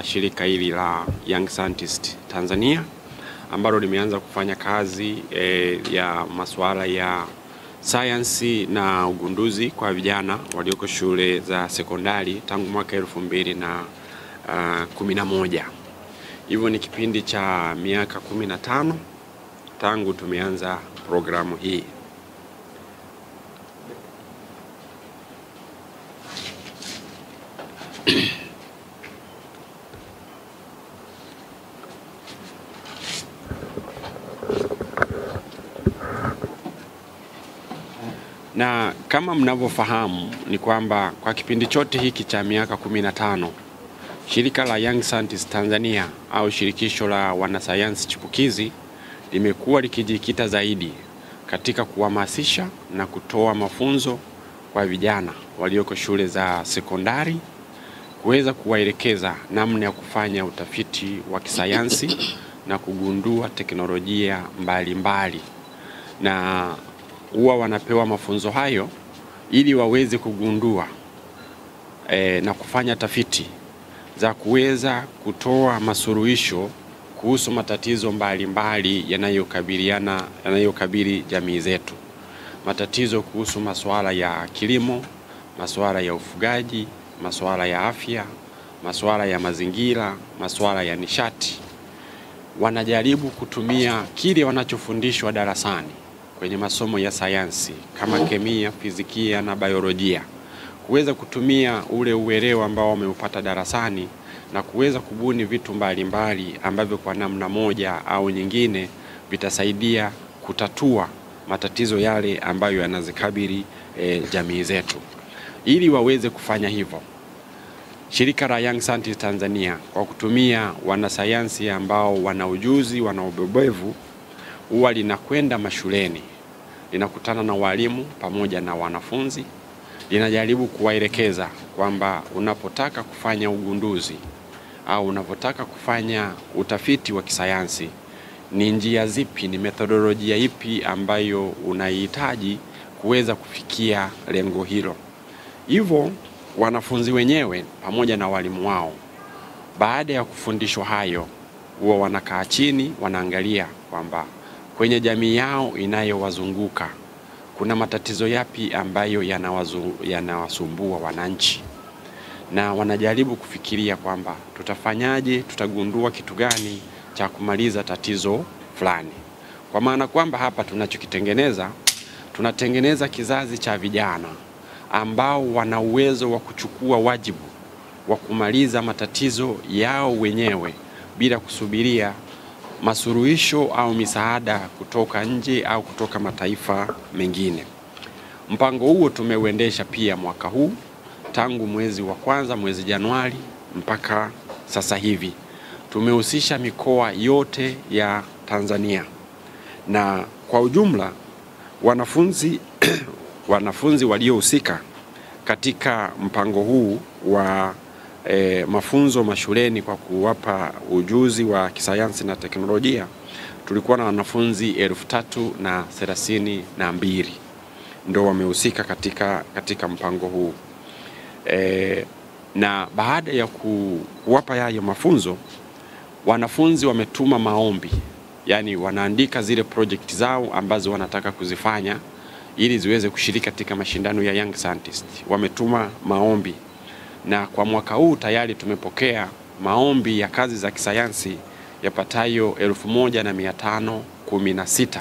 shirika hili la Young Scientist Tanzania ambalo limeanza kufanya kazi ya masuala ya sayansi na ugunduzi kwa vijana walioko shule za sekondari tangu mwaka 2011. Hivyo ni kipindi cha miaka 15 tangu tumeanza programu hii. Na kama mnavyofahamu ni kwamba kwa kipindi chote hiki cha miaka 15 shirika la Young Scientist Tanzania au shirikisho la wanasayansi chipukizi limekuwa likijikita zaidi katika kuhamasisha na kutoa mafunzo kwa vijana walioko shule za sekondari, kuweza kuwaelekeza namna ya kufanya utafiti wa kisayansi na kugundua teknolojia mbalimbali. Na huwa wanapewa mafunzo hayo ili waweze kugundua na kufanya tafiti za kuweza kutoa masuluhisho kuhusu matatizo mbalimbali yanayokabili jamii zetu. Matatizo kuhusu masuala ya kilimo, masuala ya ufugaji, masuala ya afya, masuala ya mazingira, masuala ya nishati. Wanajaribu kutumia kile wanachofundishwa darasani kwenye masomo ya sayansi kama kemia, fizikia na biolojia, kuweza kutumia ule uelewa ambao wameupata darasani na kuweza kubuni vitu mbalimbali ambavyo kwa namna moja au nyingine vitasaidia kutatua matatizo yale ambayo yanazikabili jamii zetu. Ili waweze kufanya hivyo, shirika la Young Scientist Tanzania kwa kutumia wanasayansi ambao wana ujuzi, wana ubobevu, huwa linakwenda mashuleni, linakutana na walimu pamoja na wanafunzi, linajaribu kuwaelekeza kwamba unapotaka kufanya ugunduzi au unapotaka kufanya utafiti wa kisayansi, ni njia zipi, ni methodolojia ipi ambayo unahitaji kuweza kufikia lengo hilo. Hivyo wanafunzi wenyewe pamoja na walimu wao, baada ya kufundishwa hayo, huwa wanakaa chini, wanaangalia kwamba kwenye jamii yao inayowazunguka kuna matatizo yapi ambayo yanawasumbua wananchi, na wanajaribu kufikiria kwamba tutafanyaje, tutagundua kitu gani cha kumaliza tatizo fulani. Kwa maana kwamba hapa tunatengeneza kizazi cha vijana ambao wana uwezo wa kuchukua wajibu wa kumaliza matatizo yao wenyewe bila kusubiria masuluhisho au misaada kutoka nje au kutoka mataifa mengine. Mpango huo tumeuendesha pia mwaka huu tangu mwezi wa kwanza, mwezi Januari mpaka sasa hivi. Tumehusisha mikoa yote ya Tanzania, na kwa ujumla wanafunzi waliohusika katika mpango huu wa mafunzo mashuleni kwa kuwapa ujuzi wa kisayansi na teknolojia, tulikuwa na wanafunzi 332 ndio wamehusika katika mpango huu. Na baada ya kuwapa hayo mafunzo, wanafunzi wametuma maombi, yani wanaandika zile project zao ambazo wanataka kuzifanya ili ziweze kushiriki katika mashindano ya Young Scientist. Wametuma maombi, na kwa mwaka huu tayari tumepokea maombi ya kazi za kisayansi yapatayo 1516.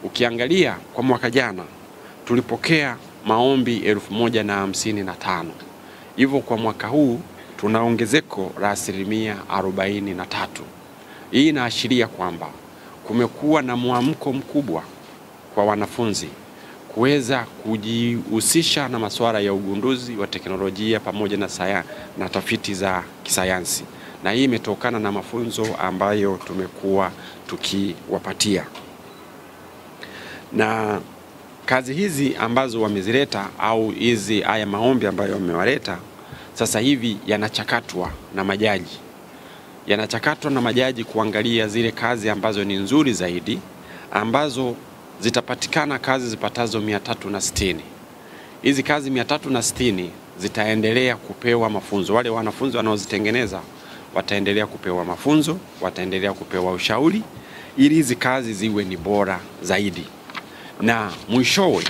Ukiangalia kwa mwaka jana tulipokea maombi 1055. Hivyo kwa mwaka huu tuna ongezeko la 43%. Hii inaashiria kwamba kumekuwa na mwamko mkubwa kwa wanafunzi kuweza kujihusisha na masuala ya ugunduzi wa teknolojia pamoja na tafiti za kisayansi. Na hii imetokana na mafunzo ambayo tumekuwa tukiwapatia. Na kazi hizi ambazo wamezileta au haya maombi ambayo wamewaleta sasa hivi yanachakatwa na majaji kuangalia zile kazi ambazo ni nzuri zaidi, ambazo zitapatikana kazi zipatazo 360. Hizi kazi 360 zitaendelea kupewa mafunzo. Wale wanafunzi wanaozitengeneza wataendelea kupewa mafunzo, wataendelea kupewa ushauri ili hizi kazi ziwe ni bora zaidi, na mwishowe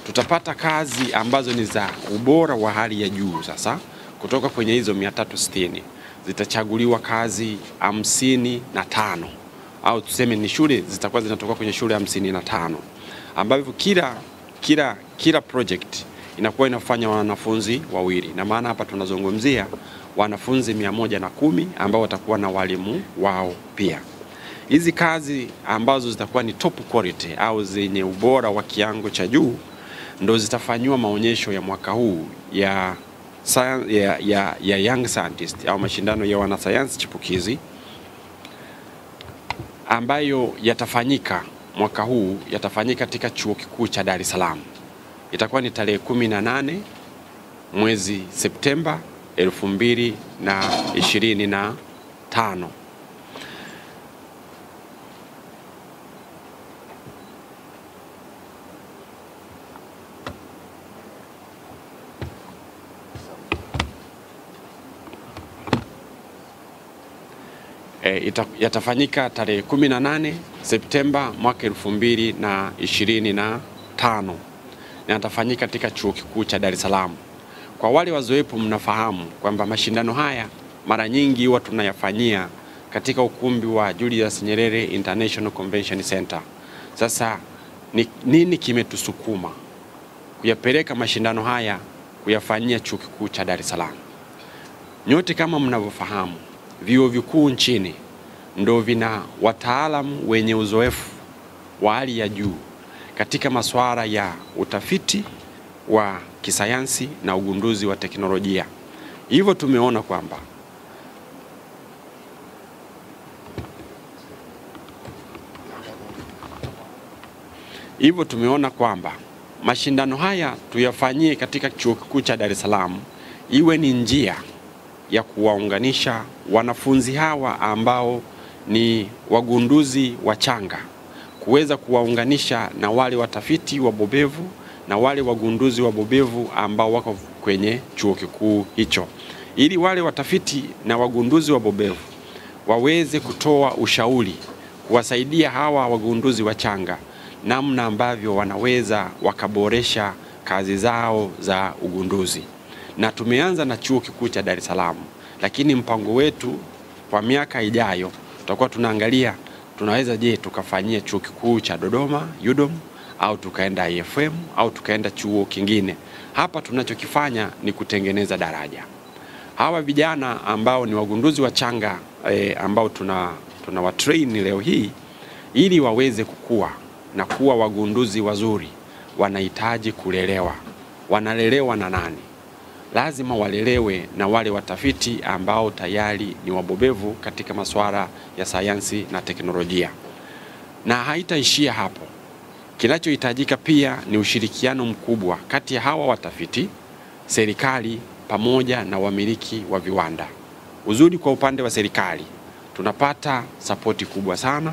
tutapata kazi ambazo ni za ubora wa hali ya juu. Sasa kutoka kwenye hizo 360 zitachaguliwa kazi 55, au tuseme ni shule zitakuwa zinatoka kwenye shule 55, ambavyo kila project inakuwa inafanya wanafunzi wawili, na maana hapa tunazungumzia wanafunzi 110 ambao watakuwa na walimu wao pia. Hizi kazi ambazo zitakuwa ni top quality au zenye ubora wa kiwango cha juu ndo zitafanywa maonyesho ya mwaka huu ya Young Scientist au mashindano ya wanasayansi chipukizi ambayo yatafanyika mwaka huu, yatafanyika katika Chuo Kikuu cha Dar es Salaam. Itakuwa ni tarehe 18 mwezi Septemba 2025. Yatafanyika tarehe 18 Septemba mwaka 2025 na yatafanyika katika Chuo Kikuu cha Dar es Salaam. Kwa wale wazoefu, mnafahamu kwamba mashindano haya mara nyingi huwa tunayafanyia katika ukumbi wa Julius Nyerere International Convention Center. Sasa nini kimetusukuma kuyapeleka mashindano haya kuyafanyia Chuo Kikuu cha Dar es Salaam? Nyote kama mnavyofahamu, vyuo vikuu nchini ndio vina wataalamu wenye uzoefu wa hali ya juu katika masuala ya utafiti wa kisayansi na ugunduzi wa teknolojia. Hivyo tumeona kwamba mashindano haya tuyafanyie katika Chuo Kikuu cha Dar es Salaam iwe ni njia ya kuwaunganisha wanafunzi hawa ambao ni wagunduzi wachanga, kuweza kuwaunganisha na wale watafiti wabobevu na wale wagunduzi wabobevu ambao wako kwenye chuo kikuu hicho, ili wale watafiti na wagunduzi wabobevu waweze kutoa ushauri, kuwasaidia hawa wagunduzi wachanga namna ambavyo wanaweza wakaboresha kazi zao za ugunduzi. Na tumeanza na Chuo Kikuu cha Dar es Salaam, lakini mpango wetu kwa miaka ijayo tutakuwa tunaangalia tunaweza tukafanyia Chuo Kikuu cha Dodoma UDOM, au tukaenda IFM, au tukaenda chuo kingine. Hapa tunachokifanya ni kutengeneza daraja. Hawa vijana ambao ni wagunduzi wachanga ambao tunawatrain leo hii ili waweze kukua na kuwa wagunduzi wazuri, wanahitaji kulelewa. Wanalelewa na nani? Lazima walelewe na wale watafiti ambao tayari ni wabobevu katika masuala ya sayansi na teknolojia. Na haitaishia hapo. Kinachohitajika pia ni ushirikiano mkubwa kati ya hawa watafiti, serikali pamoja na wamiliki wa viwanda. Uzuri kwa upande wa serikali, tunapata sapoti kubwa sana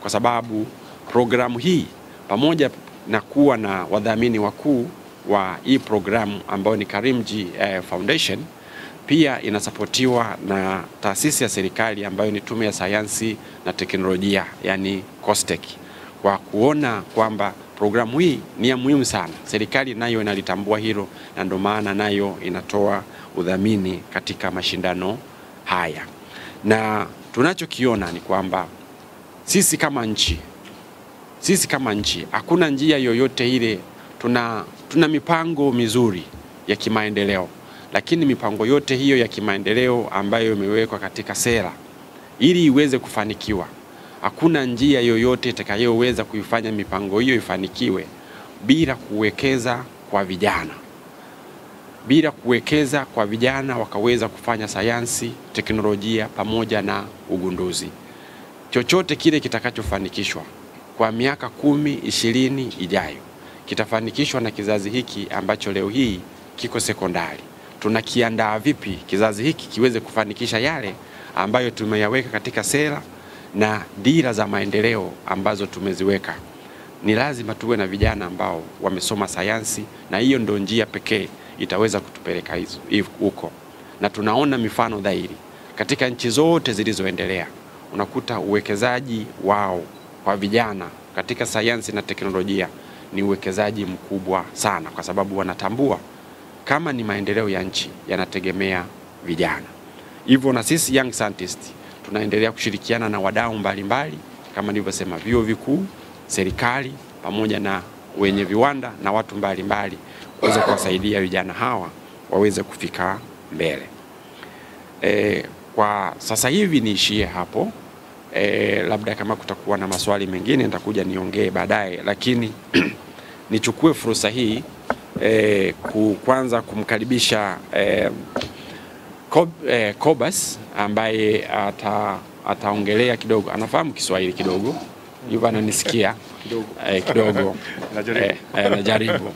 kwa sababu programu hii pamoja na kuwa na wadhamini wakuu wa hii programu ambao ni Karimjee Foundation, pia inasapotiwa na taasisi ya serikali ambayo ni Tume ya Sayansi na Teknolojia, yani COSTECH. Kwa kuona kwamba programu hii ni ya muhimu sana, serikali nayo inalitambua hilo, na ndio maana nayo inatoa udhamini katika mashindano haya. Na tunachokiona ni kwamba sisi kama nchi hakuna njia yoyote ile. Tuna mipango mizuri ya kimaendeleo, lakini mipango yote hiyo ya kimaendeleo ambayo imewekwa katika sera ili iweze kufanikiwa, hakuna njia yoyote itakayoweza kuifanya mipango hiyo ifanikiwe bila kuwekeza kwa vijana. Bila kuwekeza kwa vijana wakaweza kufanya sayansi, teknolojia pamoja na ugunduzi, chochote kile kitakachofanikishwa kwa miaka 10-20 ijayo kitafanikishwa na kizazi hiki ambacho leo hii kiko sekondari. Tunakiandaa vipi kizazi hiki kiweze kufanikisha yale ambayo tumeyaweka katika sera na dira za maendeleo ambazo tumeziweka? Ni lazima tuwe na vijana ambao wamesoma sayansi, na hiyo ndio njia pekee itaweza kutupeleka huko. Na tunaona mifano dhahiri. katika nchi zote zilizoendelea unakuta uwekezaji wao kwa vijana katika sayansi na teknolojia ni uwekezaji mkubwa sana, kwa sababu wanatambua kama ni maendeleo ya nchi yanategemea vijana. Hivyo na sisi Young Scientists tunaendelea kushirikiana na wadau mbalimbali kama nilivyosema, vyuo vikuu, serikali pamoja na wenye viwanda na watu mbalimbali kuweza kuwasaidia vijana hawa waweze kufika mbele. Kwa sasa hivi niishie hapo. Labda kama kutakuwa na maswali mengine nitakuja niongee baadaye, lakini nichukue fursa hii kwanza kumkaribisha Cobus ambaye ataongelea kidogo, anafahamu Kiswahili kidogo, hivyo ananisikia kidogo, najaribu.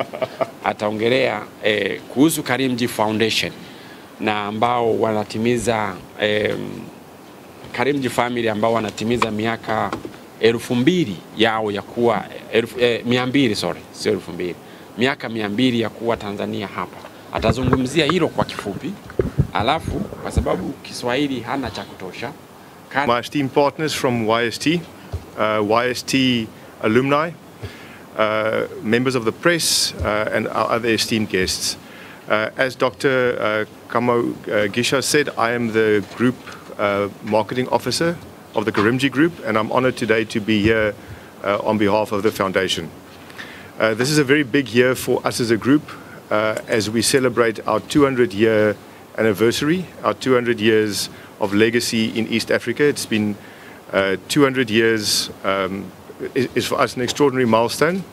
Ataongelea kuhusu Karimjee Foundation na ambao wanatimiza Karimjee Family ambao wanatimiza miaka 2000 yao ya kuwa 200, sio 2000, miaka 200 ya kuwa Tanzania hapa. Atazungumzia hilo kwa kifupi, alafu kwa sababu Kiswahili hana cha kutosha. My esteemed partners from YST, YST alumni, members of the press, and our other esteemed guests. As Dr. Kamo Gisha said, I am the Group Marketing Officer of the Karimjee Group, and I'm honored today to be here on behalf of the Foundation. This is a very big year for us as a group as we celebrate our 200-year anniversary, our 200 years of legacy in East Africa. It's been 200 years is for us an extraordinary milestone.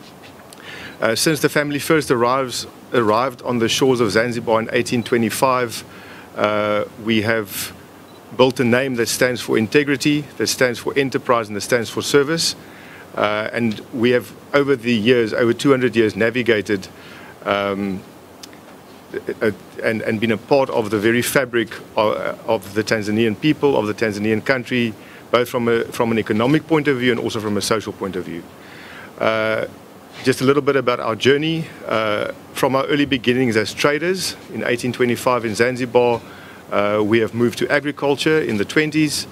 Since the family first arrived on the shores of Zanzibar in 1825, we have built a name that stands for integrity, that stands for enterprise, and that stands for service. And we have, over the years, over 200 years, navigated and been a part of the very fabric of the Tanzanian people, of the Tanzanian country, both from an economic point of view and also from a social point of view. Just a little bit about our journey. From our early beginnings as traders in 1825 in Zanzibar, we have moved to agriculture in the 20s.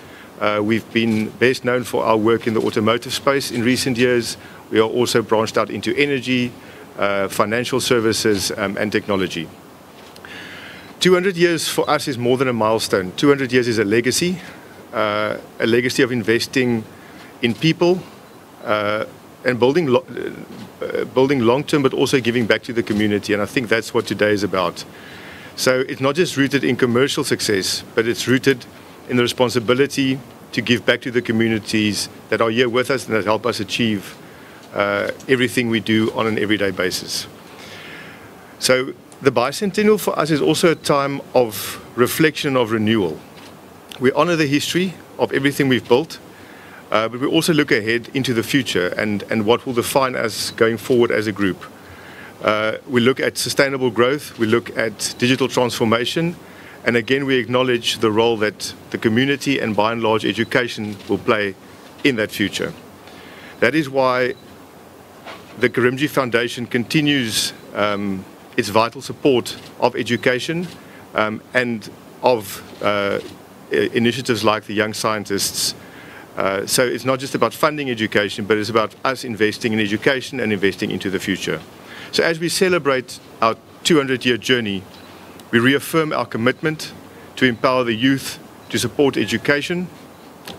We've been best known for our work in the automotive space in recent years. We are also branched out into energy, financial services, and technology. 200 years for us is more than a milestone. 200 years is a legacy of investing in people and building long-term, but also giving back to the community. And I think that's what today is about. So it's not just rooted in commercial success, but it's rooted in the responsibility to give back to the communities that are here with us and that help us achieve everything we do on an everyday basis. So the bicentennial for us is also a time of reflection, of renewal. We honor the history of everything we've built, but we also look ahead into the future and what will define us going forward as a group. We look at sustainable growth, we look at digital transformation, and again we acknowledge the role that the community and by and large education will play in that future. That is why the Karimjee Foundation continues its vital support of education and of initiatives like the Young Scientists. So it's not just about funding education, but it's about us investing in education and investing into the future. So as we celebrate our 200-year journey, we reaffirm our commitment to empower the youth, to support education,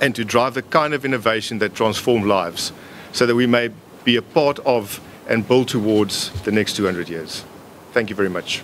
and to drive the kind of innovation that transforms lives, so that we may be a part of and build towards the next 200 years. Thank you very much.